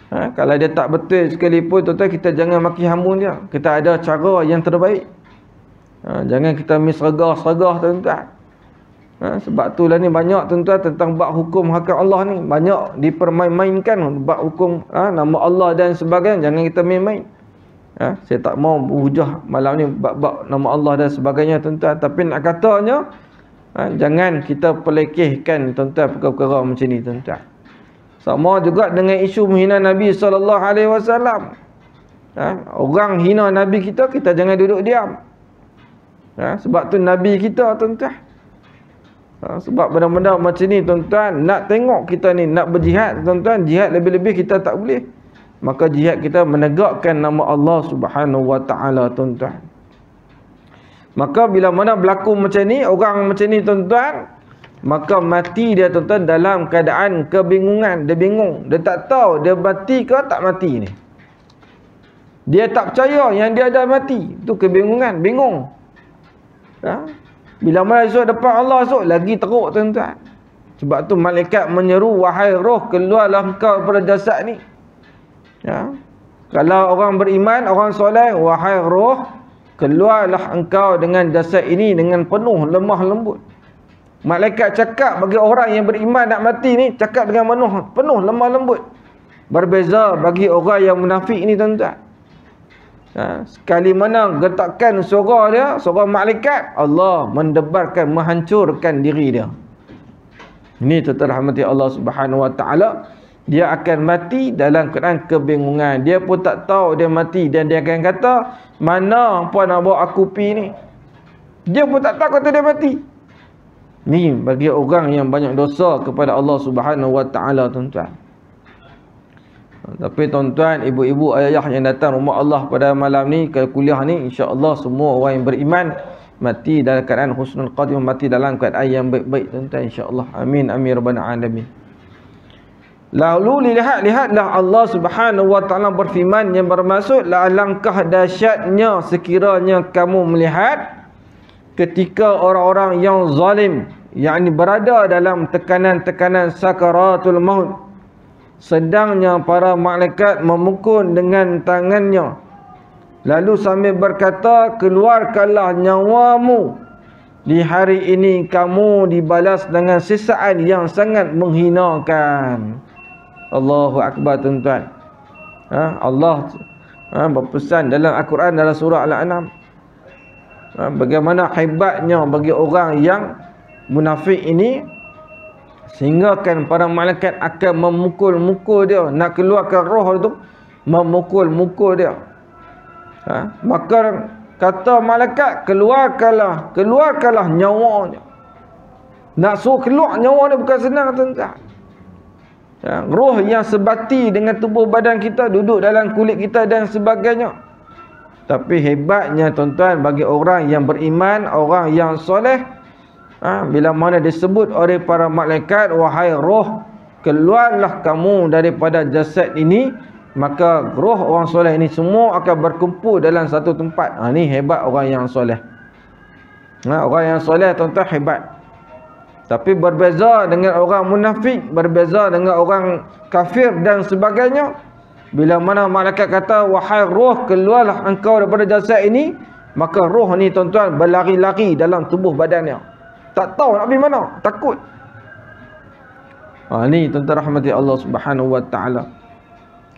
Speaker 1: Kalau dia tak betul sekalipun, tuan-tuan, kita jangan maki hamun dia. Kita ada cara yang terbaik. Jangan kita misregah-segah, tuan-tuan. Sebab tu lah ni banyak tuan-tuan tentang bab hukum hakam Allah ni banyak dipermain-mainkan bab hukum nama Allah dan sebagainya. Jangan kita main-main. Saya tak mau berhujah malam ni bab-bab nama Allah dan sebagainya tuan-tuan. Tapi nak katanya jangan kita pelekehkan tuan-tuan perkara-perkara macam ni tuan-tuan. Sama juga dengan isu menghina Nabi SAW. Orang hina Nabi kita, kita jangan duduk diam. Sebab tu Nabi kita tuan-tuan. Sebab benda-benda macam ni tuan-tuan, nak tengok kita ni nak berjihad tuan-tuan, jihad lebih-lebih kita tak boleh. Maka jihad kita menegakkan nama Allah Subhanahu Wa Taala tuan-tuan. Maka bila mana berlaku macam ni, orang macam ni tuan-tuan, maka mati dia tuan-tuan dalam keadaan kebingungan. Dia bingung, dia tak tahu dia mati ke tak mati ni. Dia tak percaya yang dia dah mati. Tu kebingungan, bingung. Bila mana esok depan Allah esok lagi teruk tuan-tuan. Sebab tu malaikat menyeru, wahai roh, keluarlah engkau daripada jasad ni. Kalau orang beriman, orang soleh, wahai roh, keluarlah engkau dengan jasad ini dengan penuh lemah lembut. Malaikat cakap bagi orang yang beriman nak mati ni, cakap dengan penuh lemah lembut. Berbeza bagi orang yang munafik ni tuan-tuan. Sekali mana getakan suara dia, suara malaikat, Allah mendebarkan, menghancurkan diri dia. Ini terhormati Allah Subhanahu Wa Taala. Dia akan mati dalam keadaan kebingungan. Dia pun tak tahu dia mati. Dan dia akan kata, mana apa nak bawa aku pi ni. Dia pun tak tahu kata dia mati. Ni bagi orang yang banyak dosa kepada Allah Subhanahu Wa Taala tuan-tuan. Tapi tuan-tuan, ibu-ibu, ayah yang datang rumah Allah pada malam ni ke kuliah ni, insya-Allah semua orang yang beriman mati dalam keadaan husnul khatimah, mati dalam keadaan yang baik-baik tuan-tuan, insya-Allah. Amin amin rabbal alamin. Lalu lihatlah Allah Subhanahu Wa Taala berfirman yang bermaksud, la alangkah dahsyatnya sekiranya kamu melihat ketika orang-orang yang zalim, yakni berada dalam tekanan-tekanan sakaratul maut, sedangnya para malaikat memukul dengan tangannya, lalu sambil berkata, keluarkanlah nyawamu, di hari ini kamu dibalas dengan sisaan yang sangat menghinakan. Allahu Akbar tuan-tuan. Allah berpesan dalam Al-Quran, dalam surah Al-An'am, bagaimana hebatnya bagi orang yang munafik ini, sehingga kan para malaikat akan memukul-mukul dia, nak keluarkan roh itu, memukul-mukul dia. Maka kata malaikat, keluarkanlah nyawanya. Nak suruh keluar nyawa ni bukan senang tuan-tuan. Roh yang sebati dengan tubuh badan kita, duduk dalam kulit kita dan sebagainya. Tapi hebatnya tuan-tuan, bagi orang yang beriman, orang yang soleh, bila mana disebut oleh para malaikat, wahai roh, keluarlah kamu daripada jasad ini, maka roh orang soleh ini semua akan berkumpul dalam satu tempat. Ni hebat orang yang soleh. Orang yang soleh tuan-tuan hebat. Tapi berbeza dengan orang munafik, berbeza dengan orang kafir dan sebagainya. Bila mana malaikat kata, wahai roh, keluarlah engkau daripada jasad ini, maka roh ni tuan-tuan berlari-lari dalam tubuh badannya. Tak tahu nak pergi mana, takut. Ni tuan-tuan rahmati Allah Subhanahu Wa Taala.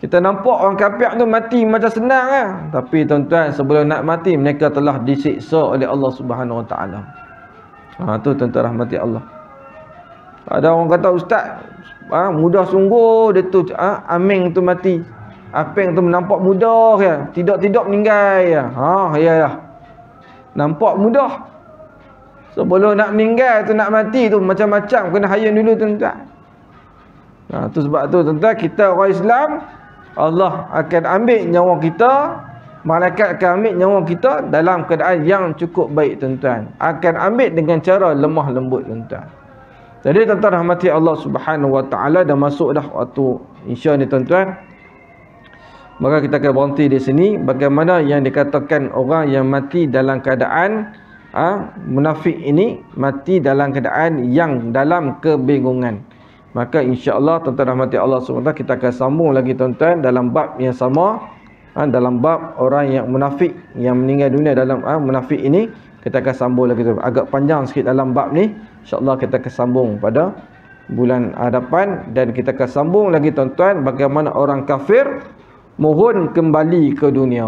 Speaker 1: Kita nampak orang kafir tu mati macam senang kan? Tapi tuan-tuan, sebelum nak mati, mereka telah disiksa oleh Allah Subhanahu Wa Taala. Tu tuan-tuan rahmati Allah. Ada orang kata, ustaz, mudah sungguh dia tu, Aming tu mati. Apeng tu nampak mudah ya, tidak meninggal ya. Ya. Nampak mudah. Sebelum nak meninggal tu, nak mati tu macam-macam kena hayun dulu tuan-tuan. Tu sebab tu tuan-tuan, kita orang Islam, Allah akan ambil nyawa kita, malaikat akan ambil nyawa kita dalam keadaan yang cukup baik tuan-tuan. Akan ambil dengan cara lemah lembut tuan-tuan. Jadi tuan-tuan rahmati Allah Subhanahu Wa Taala, dah masuk dah waktu Isya ni tuan-tuan. Maka kita akan berhenti di sini. Bagaimana yang dikatakan orang yang mati dalam keadaan munafik ini, mati dalam keadaan yang dalam kebingungan. Maka insya-Allah tuan-tuan rahmati Allah SWT, kita akan sambung lagi tuan-tuan dalam bab yang sama, dalam bab orang yang munafik, yang meninggal dunia dalam munafik ini. Kita akan sambung lagi tu. Agak panjang sikit dalam bab ni. InsyaAllah kita akan sambung pada bulan hadapan. Dan kita akan sambung lagi tuan-tuan, bagaimana orang kafir mohon kembali ke dunia.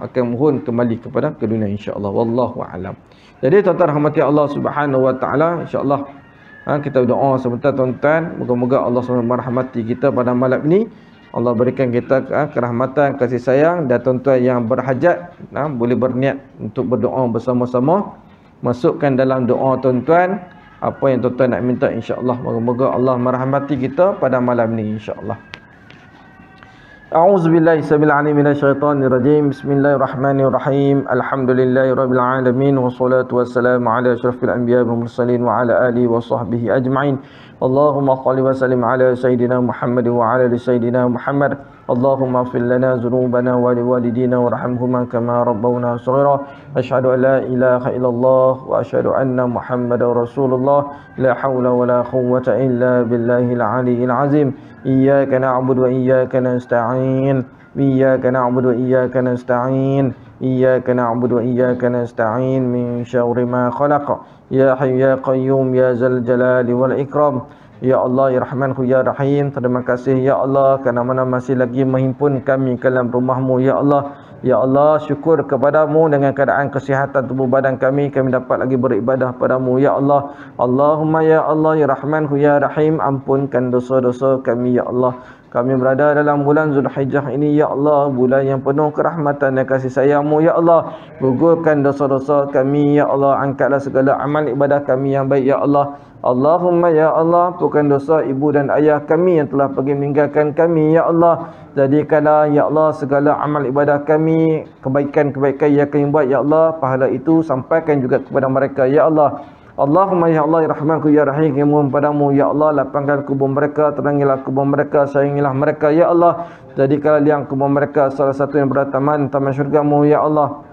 Speaker 1: Akan mohon kembali ke dunia insya-Allah. Wallahu a'lam. Jadi tuan-tuan rahmati Allah Subhanahu wa taala, insya-Allah kita berdoa sebentar tuan-tuan. Moga-moga Allah SWT merahmati kita pada malam ini. Allah berikan kita kerahmatan, kasih sayang, dan tuan-tuan yang berhajat boleh berniat untuk berdoa bersama-sama. Masukkan dalam doa tuan-tuan apa yang tuan-tuan nak minta, insya-Allah. Moga-moga Allah merahmati kita pada malam ini insya-Allah. A'udzubillahi samil alim minasyaitonir rajim. Bismillahirrahmanirrahim. Alhamdulillahirabbil alamin wassalatu wassalamu ala asyrafil anbiya'i wal mursalin wa ala alihi wa sahbihi ajma'in. Allahumma shalli wa sallim ala sayyidina Muhammad wa ala ali sayyidina Muhammad. Allahumma ighfir lana dhunubana wa liwalidina warhamhuma kama rabbawna shaghira. Asyhadu an la ilaha illallah wa asyhadu anna Muhammadar Rasulullah. La haula wa la quwwata illa billahil aliyyil azim. Iyyaka na'budu wa iyyaka nasta'in. Iyyaka na'budu wa iyyaka nasta'in. Iyyaka na'budu wa iyyaka nasta'in min syarri ma khalaq. Ya Hayyu ya Qayyum ya Zal Jalali wal Ikram. Ya Allah ya Rahman ya Rahim. Terima kasih ya Allah kerana mana masih lagi menghimpun kami ke dalam rumah-Mu ya Allah. Ya Allah, syukur kepadamu dengan keadaan kesihatan tubuh badan kami dapat lagi beribadah padamu ya Allah. Allahumma ya Allah ya Rahman ya Rahim, ampunkan dosa-dosa kami ya Allah. Kami berada dalam bulan Zulhijjah ini ya Allah, bulan yang penuh kerahmatan dan kasih sayang-Mu ya Allah. Gugurkan dosa-dosa kami ya Allah, angkatlah segala amal ibadah kami yang baik ya Allah. Allahumma ya Allah, ampunkan dosa ibu dan ayah kami yang telah pergi meninggalkan kami ya Allah. Jadikanlah ya Allah segala amal ibadah kami, kebaikan-kebaikan yang kami buat ya Allah, pahala itu sampaikan juga kepada mereka ya Allah. Allahumma ya Allah ya Rahmanku ya Rahim, kami mohon padamu ya Allah, lapangkan kubur mereka, terangilah kubur mereka, sayangilah mereka ya Allah. Jadikanlah liang kubur mereka salah satu yang bertaman taman syurga-Mu ya Allah.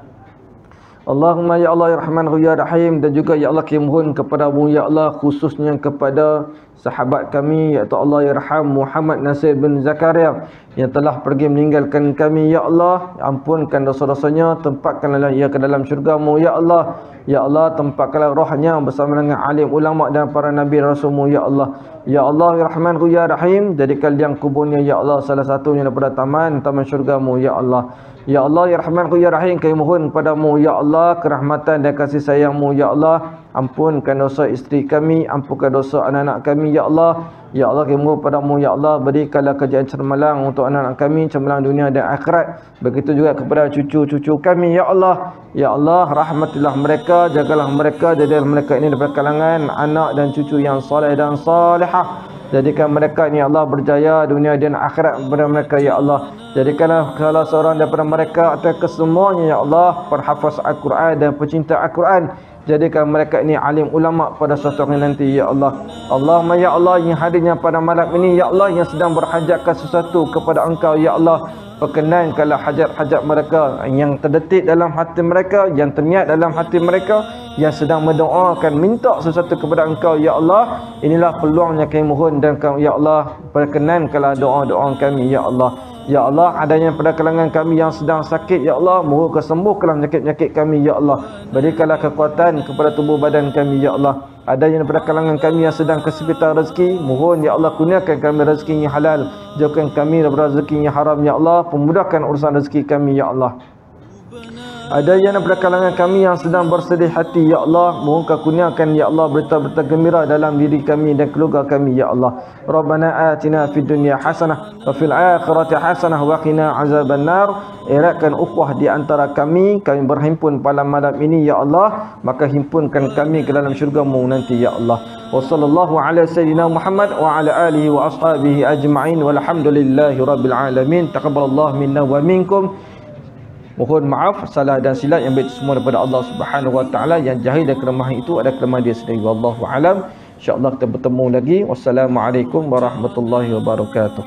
Speaker 1: Allahumma ya Allah ya Rahman ya Rahim, dan juga ya Allah kami mohon kepada-Mu ya Allah, khususnya kepada sahabat kami iaitu Allah yarham Muhammad Nasir bin Zakaria yang telah pergi meninggalkan kami ya Allah. Ampunkan dosa-dosanya, tempatkanlah ia ke dalam syurga-Mu ya Allah. Ya Allah, tempatkanlah rohnya bersama dengan alim ulama dan para nabi rasul-Mu ya Allah. Ya Allah ya Rahman ya Rahim, jadikan liang kuburnya ya Allah salah satunya daripada taman syurga-Mu ya Allah. Ya Allah ya Rahman ya Rahim, kami mohon padamu ya Allah kerahmatan dan kasih sayang-Mu ya Allah. Ampunkan dosa isteri kami, ampunkan dosa anak-anak kami ya Allah. Ya Allah, kami mohon padamu ya Allah, berikanlah kerjaan cermelang untuk anak-anak kami, cermelang dunia dan akhirat. Begitu juga kepada cucu-cucu kami ya Allah. Ya Allah, rahmatilah mereka, jagalah mereka, jadilah mereka ini daripada kalangan anak dan cucu yang soleh dan salihah. Jadikan mereka ni ya Allah berjaya dunia dan akhirat kepada mereka ya Allah. Jadikanlah salah seorang daripada mereka atau kesemuanya ya Allah penghafaz Al-Quran dan pecinta Al-Quran. Jadikan mereka ini alim ulama pada suatu hari nanti ya Allah. Allahumma ya Allah, yang hadirnya pada malam ini ya Allah, yang sedang berhajatkan sesuatu kepada Engkau ya Allah, perkenankanlah hajat-hajat mereka yang terdetik dalam hati mereka, yang terniat dalam hati mereka, yang sedang mendoakan minta sesuatu kepada Engkau ya Allah. Inilah peluangnya kami mohon, dan ya Allah perkenankanlah doa-doa kami ya Allah. Ya Allah, adanya pada kalangan kami yang sedang sakit ya Allah, mohon kesembuhkanlah penyakit-penyakit kami ya Allah. Berikanlah kekuatan kepada tubuh badan kami ya Allah. Ada yang daripada kalangan kami yang sedang kesempitan rezeki, mohon ya Allah kurniakan kami rezeki yang halal, jauhkan kami daripada rezeki yang haram ya Allah, pemudahkan urusan rezeki kami ya Allah. Ada yang daripada kalangan kami yang sedang bersedih hati ya Allah, mohon kau kurniakan ya Allah berita-berita gembira dalam diri kami dan keluarga kami ya Allah. Rabbana atina fid dunya hasanah wa fil akhirati hasanah wa qina azabannar. Eratkan ukhuwah di antara kami berhimpun pada malam ini ya Allah, maka himpunkan kami ke dalam syurga-Mu nanti ya Allah. Wa sallallahu ala sayyidina Muhammad wa ala alihi wa ashabihi ajma'in walhamdulillahi rabbil alamin. Taqabbalallahu minna wa minkum. Mohon maaf salah dan silap yang baik semua daripada Allah Subhanahu wa taala, yang jahil dan kelemahan itu ada kelemahan dia sendiri. Wallahu alam. Insya-Allah kita bertemu lagi. Wassalamualaikum warahmatullahi wabarakatuh.